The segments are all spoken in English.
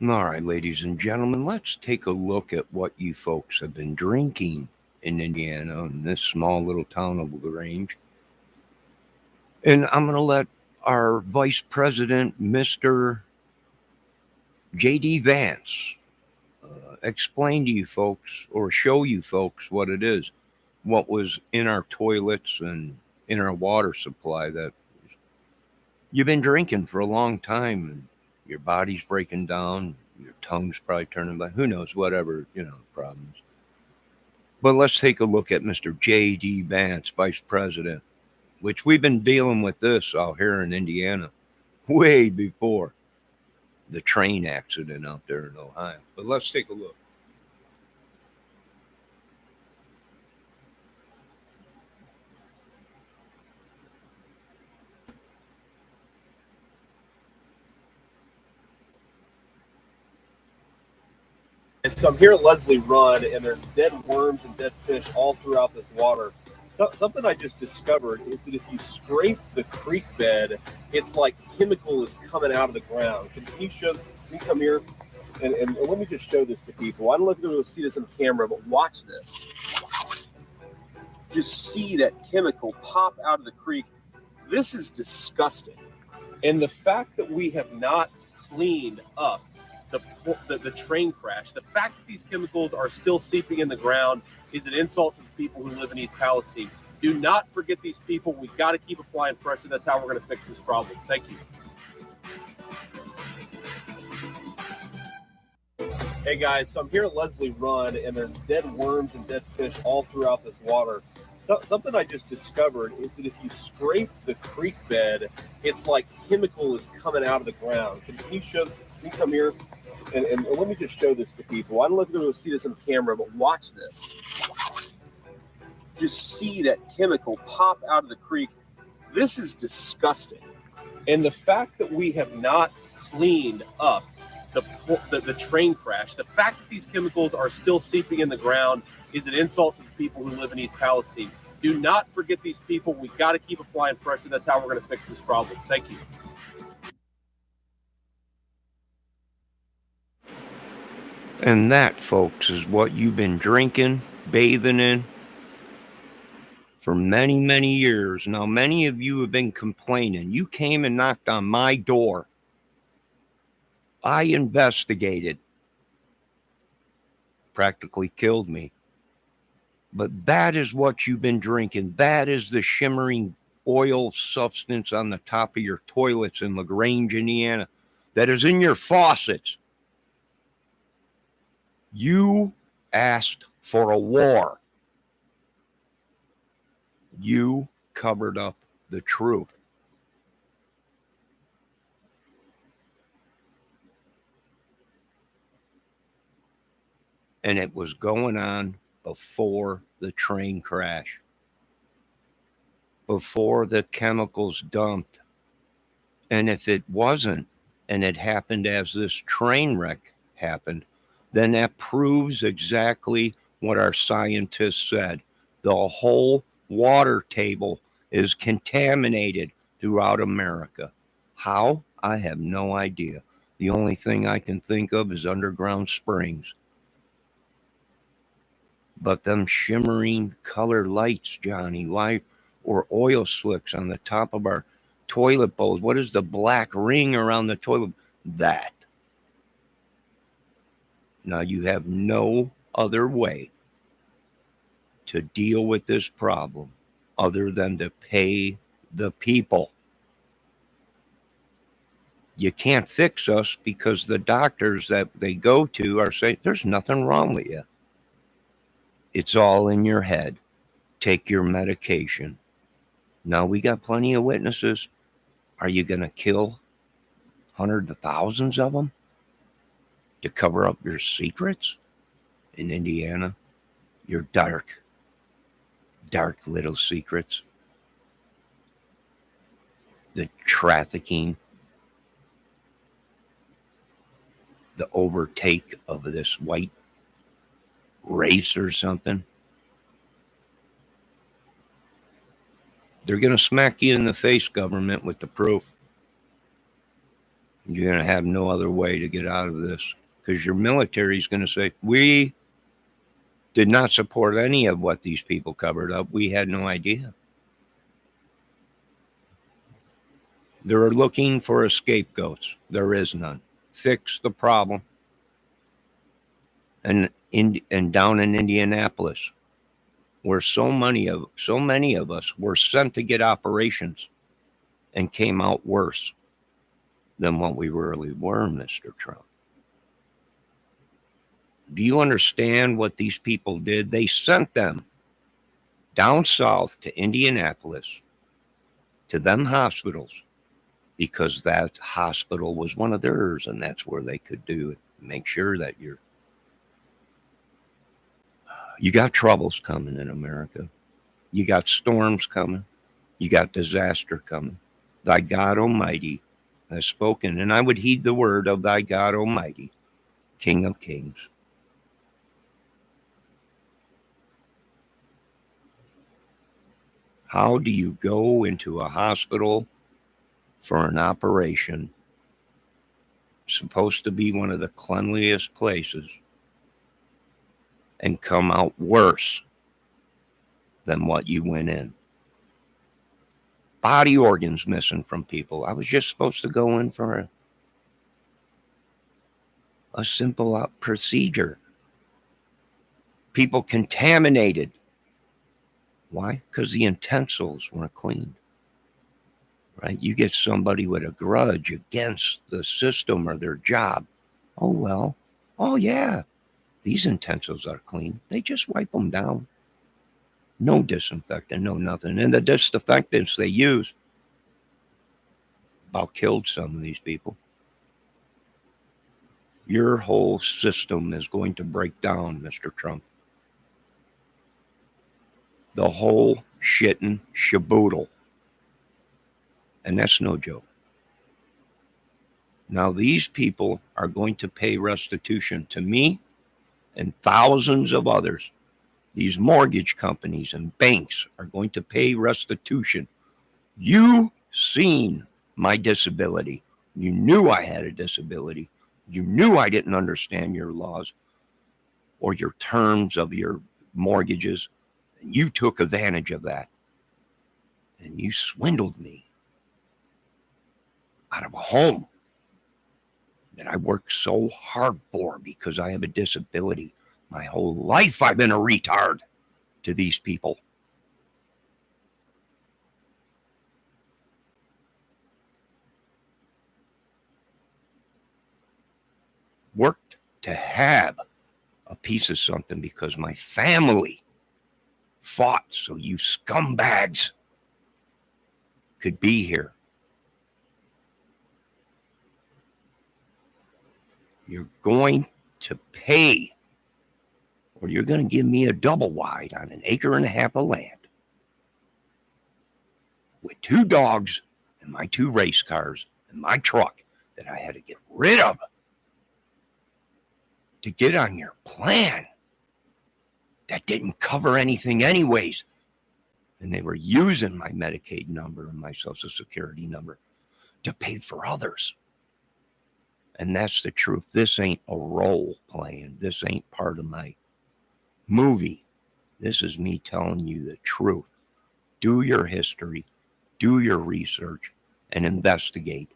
All right, ladies and gentlemen, let's take a look at what you folks have been drinking in Indiana, in this small little town of LaGrange. And I'm going to let our Vice President, Mr. J.D. Vance, explain to you folks or show you folks what it is, what was in our toilets and in our water supply that you've been drinking for a long time and your body's breaking down, your tongue's probably turning black, who knows, whatever, problems. But let's take a look at Mr. J.D. Vance, Vice President, which we've been dealing with this out here in Indiana way before the train accident out there in Ohio. But let's take a look. And so I'm here at Leslie Run, and there's dead worms and dead fish all throughout this water. Something I just discovered is that if you scrape the creek bed, it's like chemical is coming out of the ground. Can you show? Can you come here? And let me just show this to people. I don't know if you're able to see this on camera, but watch this. Just see that chemical pop out of the creek. This is disgusting. And the fact that we have not cleaned up the train crash, the fact that these chemicals are still seeping in the ground is an insult to the people who live in East Palestine. Do not forget these people. We've got to keep applying pressure. That's how we're going to fix this problem. Thank you. Hey guys, so I'm here at Leslie Run, and there's dead worms and dead fish all throughout this water. Something I just discovered is that if you scrape the creek bed, it's like chemical is coming out of the ground. Can you show? Can you come here? And let me just show this to people. I don't know if you're able to see this on camera, but watch this. Just see that chemical pop out of the creek. This is disgusting. And the fact that we have not cleaned up the train crash, the fact that these chemicals are still seeping in the ground is an insult to the people who live in East Palestine. Do not forget these people. We've got to keep applying pressure. That's how we're going to fix this problem. Thank you. And that, folks, is what you've been drinking, bathing in for many, many years. Now, many of you have been complaining. You came and knocked on my door. I investigated. Practically killed me. But that is what you've been drinking. That is the shimmering oil substance on the top of your toilets in LaGrange, Indiana, that is in your faucets. You asked for a war. You covered up the truth. And it was going on before the train crash, before the chemicals dumped. And if it wasn't, and it happened as this train wreck happened, then that proves exactly what our scientists said. The whole water table is contaminated throughout America. How? I have no idea. The only thing I can think of is underground springs. But them shimmering color lights, Johnny, why, or oil slicks on the top of our toilet bowls? What is the black ring around the toilet? That. Now you have no other way to deal with this problem other than to pay the people. You can't fix us because the doctors that they go to are saying there's nothing wrong with you. It's all in your head. Take your medication. Now we got plenty of witnesses. Are you going to kill hundreds of thousands of them to cover up your secrets in Indiana? Your dark, dark little secrets. The trafficking, the overtake of this white race or something. They're going to smack you in the face, government, with the proof. You're going to have no other way to get out of this because your military is going to say, we did not support any of what these people covered up. We had no idea. They're looking for a scapegoat. There is none. Fix the problem. And down in Indianapolis, where so many of us were sent to get operations and came out worse than what we really were, Mr. Trump. Do you understand what these people did? They sent them down south to Indianapolis, to them hospitals, because that hospital was one of theirs, and that's where they could do it. Make sure that you got troubles coming in America. You got storms coming. You got disaster coming. Thy God Almighty has spoken, and I would heed the word of thy God Almighty, King of Kings. How do you go into a hospital for an operation, supposed to be one of the cleanliest places, and come out worse than what you went in? Body organs missing from people. I was just supposed to go in for a simple procedure. People contaminated. Why? Because the utensils weren't cleaned. Right? You get somebody with a grudge against the system or their job. Oh, well. Oh, yeah. These utensils are clean. They just wipe them down. No disinfectant, no nothing. And the disinfectants they use about killed some of these people. Your whole system is going to break down, Mr. Trump. The whole shitting shaboodle. And that's no joke. Now, these people are going to pay restitution to me and thousands of others. These mortgage companies and banks are going to pay restitution. You seen my disability. You knew I had a disability. You knew I didn't understand your laws or your terms of your mortgages. And you took advantage of that. And you swindled me out of a home that I worked so hard for because I have a disability. My whole life I've been a retard to these people. Worked to have a piece of something because my family fought so you scumbags could be here. You're going to pay, or you're going to give me a double wide on an acre and a half of land with 2 dogs and my 2 race cars and my truck that I had to get rid of to get on your plan that didn't cover anything anyways. And they were using my Medicaid number and my Social Security number to pay for others. And that's the truth. This ain't a role playing. This ain't part of my movie. This is me telling you the truth. Do your history, do your research, and investigate.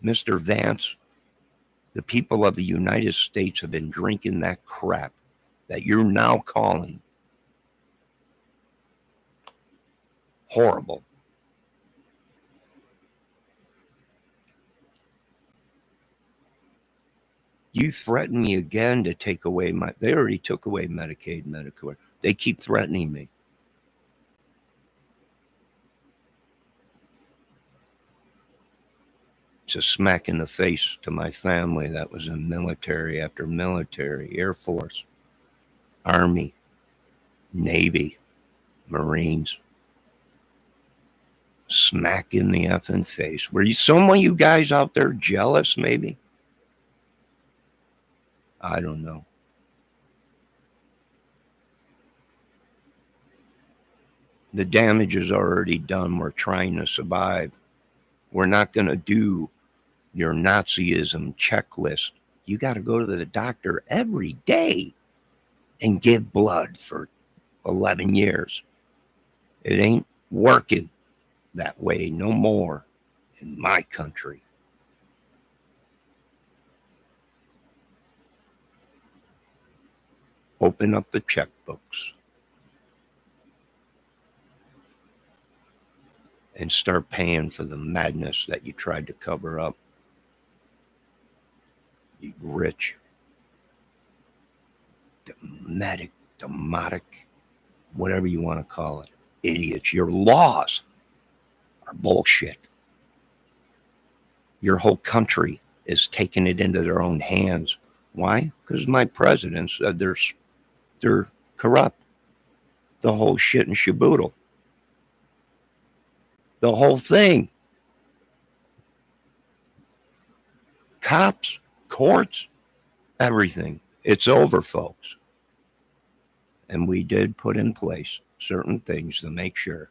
Mr. Vance, the people of the United States have been drinking that crap that you're now calling horrible. You threaten me again to take away they already took away Medicaid, Medicare. They keep threatening me. It's a smack in the face to my family that was in military after military, Air Force, Army, Navy, Marines. Smack in the effing face. Were some of you guys out there jealous, maybe? I don't know. The damage is already done. We're trying to survive. We're not going to do your Nazism checklist. You got to go to the doctor every day and give blood for 11 years. It ain't working that way no more in my country. Open up the checkbooks and start paying for the madness that you tried to cover up. You rich, demotic, whatever you want to call it, idiots. Your laws are bullshit. Your whole country is taking it into their own hands. Why? Because my president said they're corrupt. The whole shit and shaboodle. The whole thing. Cops, courts, everything. It's over, folks. And we did put in place certain things to make sure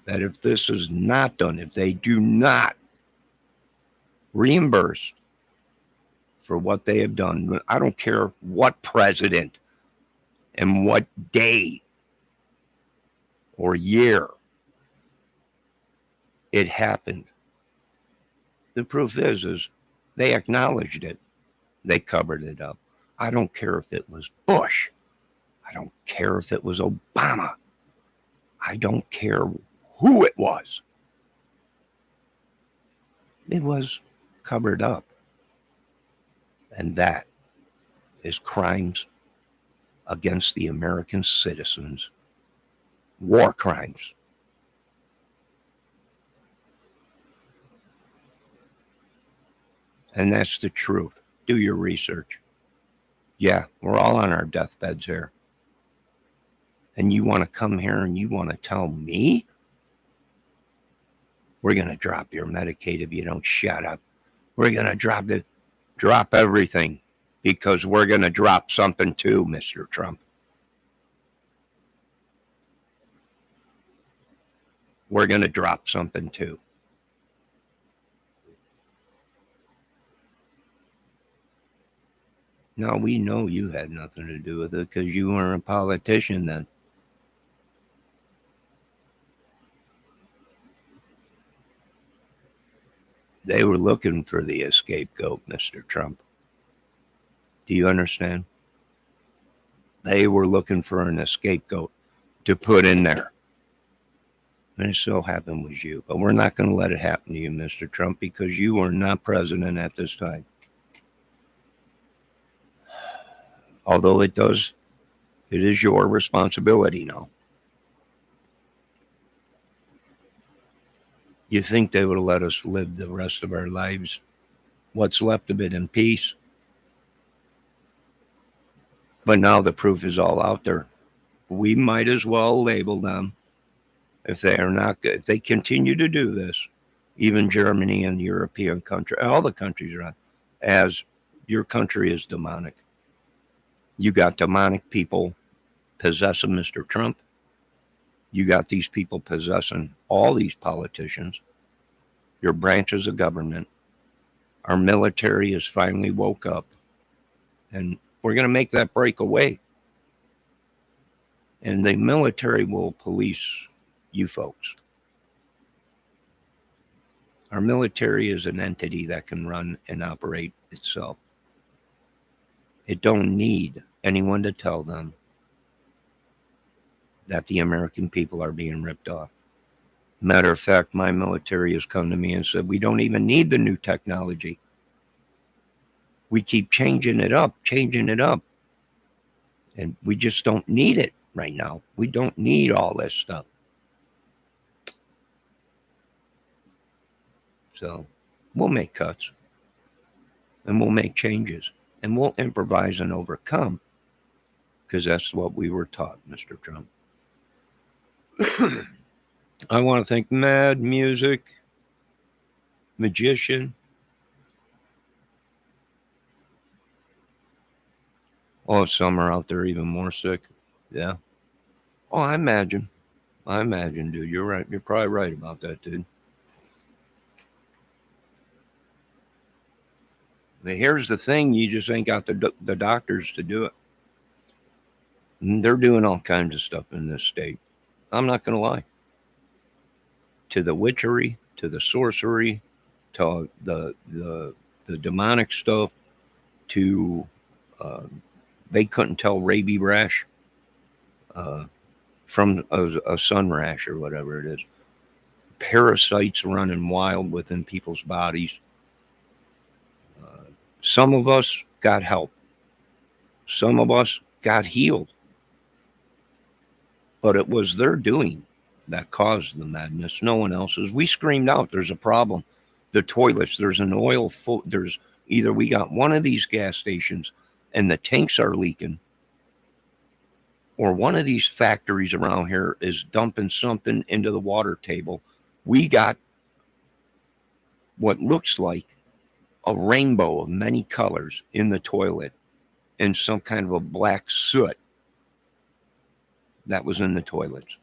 that if this is not done, if they do not reimburse for what they have done, I don't care what president and what day or year it happened. The proof is they acknowledged it. They covered it up. I don't care if it was Bush. I don't care if it was Obama. I don't care who it was. It was covered up. And that is crimes against the American citizens. War crimes. And that's the truth. Do your research. Yeah, we're all on our deathbeds here. And you want to come here and you want to tell me we're going to drop your Medicaid if you don't shut up. We're going to drop everything because we're going to drop something too, Mr. Trump. We're going to drop something too. No, we know you had nothing to do with it because you weren't a politician then. They were looking for the scapegoat, Mr. Trump. Do you understand? They were looking for an scapegoat to put in there. And it so happened was you. But we're not going to let it happen to you, Mr. Trump, because you are not president at this time. Although it is your responsibility now. You think they would have let us live the rest of our lives, what's left of it, in peace? But now the proof is all out there. We might as well label them, if they are not good. If they continue to do this, even Germany and European countries, all the countries around, as your country is demonic. You got demonic people possessing Mr. Trump. You got these people possessing all these politicians, your branches of government. Our military has finally woke up, and we're going to make that break away. And the military will police you folks. Our military is an entity that can run and operate itself. It don't need anyone to tell them that the American people are being ripped off. Matter of fact, my military has come to me and said, we don't even need the new technology. We keep changing it up. And we just don't need it right now. We don't need all this stuff. So we'll make cuts and we'll make changes and we'll improvise and overcome, because that's what we were taught, Mr. Trump. I want to thank Mad Music, Magician. Oh, some are out there even more sick. Yeah. Oh, I imagine. I imagine, dude. You're right. You're probably right about that, dude. But here's the thing: you just ain't got the doctors to do it. And they're doing all kinds of stuff in this state. I'm not gonna lie. To the witchery, to the sorcery, to the demonic stuff, to uh, they couldn't tell rabies rash uh, from a sun rash or whatever it is. Parasites running wild within people's bodies. Uh, some of us got help. Some of us got healed. But it was their doing that caused the madness, no one else's. We screamed out, there's a problem. The toilets, there's an oil full, there's either we got one of these gas stations and the tanks are leaking, or one of these factories around here is dumping something into the water table. We got what looks like a rainbow of many colors in the toilet and some kind of a black soot that was in the toilets,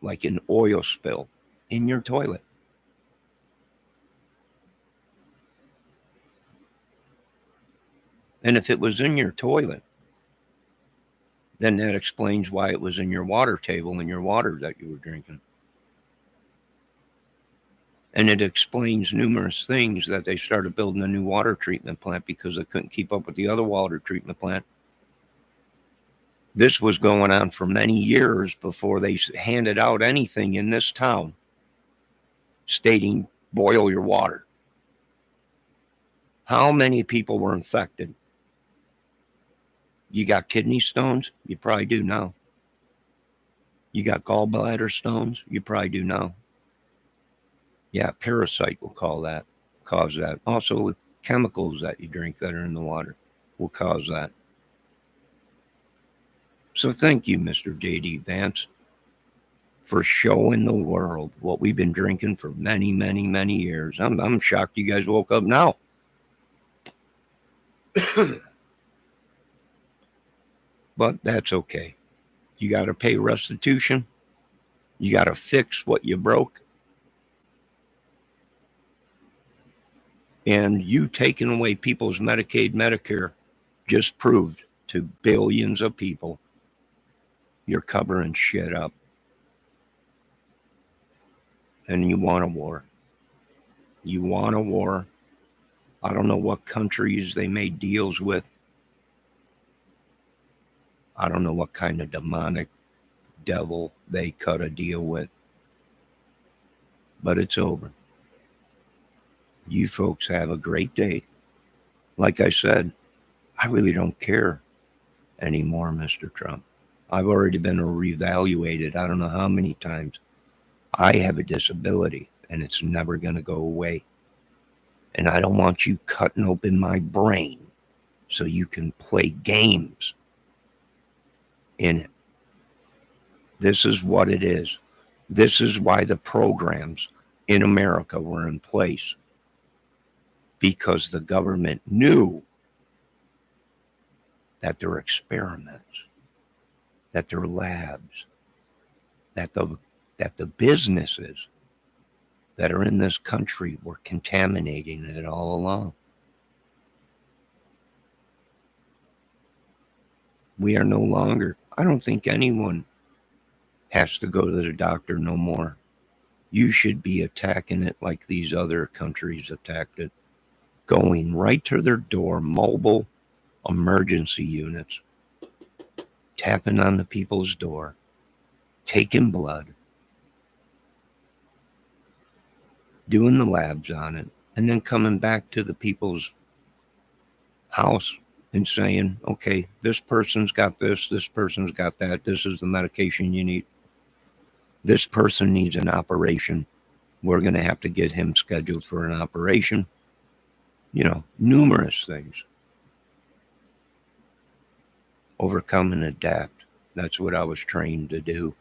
like an oil spill in your toilet. And if it was in your toilet, then that explains why it was in your water table and your water that you were drinking. And it explains numerous things that they started building a new water treatment plant because they couldn't keep up with the other water treatment plant. This was going on for many years before they handed out anything in this town stating boil your water. How many people were infected? You got kidney stones? You probably do now. You got gallbladder stones? You probably do now. Yeah, parasite will cause that. Also, chemicals that you drink that are in the water will cause that. So thank you, Mr. J.D. Vance, for showing the world what we've been drinking for many, many, many years. I'm shocked you guys woke up now. But that's okay. You got to pay restitution. You got to fix what you broke. And you taking away people's Medicaid, Medicare just proved to billions of people you're covering shit up. And you want a war. You want a war. I don't know what countries they made deals with. I don't know what kind of demonic devil they cut a deal with. But it's over. You folks have a great day. Like I said, I really don't care anymore, Mr. Trump. I've already been reevaluated I don't know how many times. I have a disability and it's never going to go away. And I don't want you cutting open my brain so you can play games in it. This is what it is. This is why the programs in America were in place. Because the government knew that their experiments, that their labs, that the businesses that are in this country were contaminating it all along. We are no longer, I don't think anyone has to go to the doctor no more. You should be attacking it like these other countries attacked it. Going right to their door, mobile emergency units, tapping on the people's door, taking blood, doing the labs on it, and then coming back to the people's house and saying, okay, this person's got this person's got that, this is the medication you need. This person needs an operation. We're going to have to get him scheduled for an operation. You know, numerous things. Overcome and adapt. That's what I was trained to do.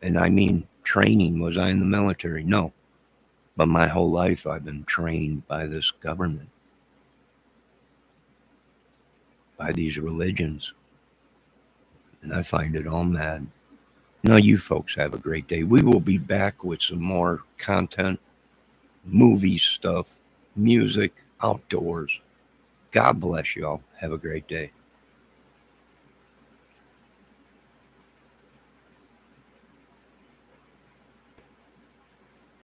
And I mean, training, was I in the military? No. But my whole life I've been trained by this government, by these religions. And I find it all mad. Now, you folks have a great day. We will be back with some more content, movie stuff, music, outdoors. God bless y'all. Have a great day.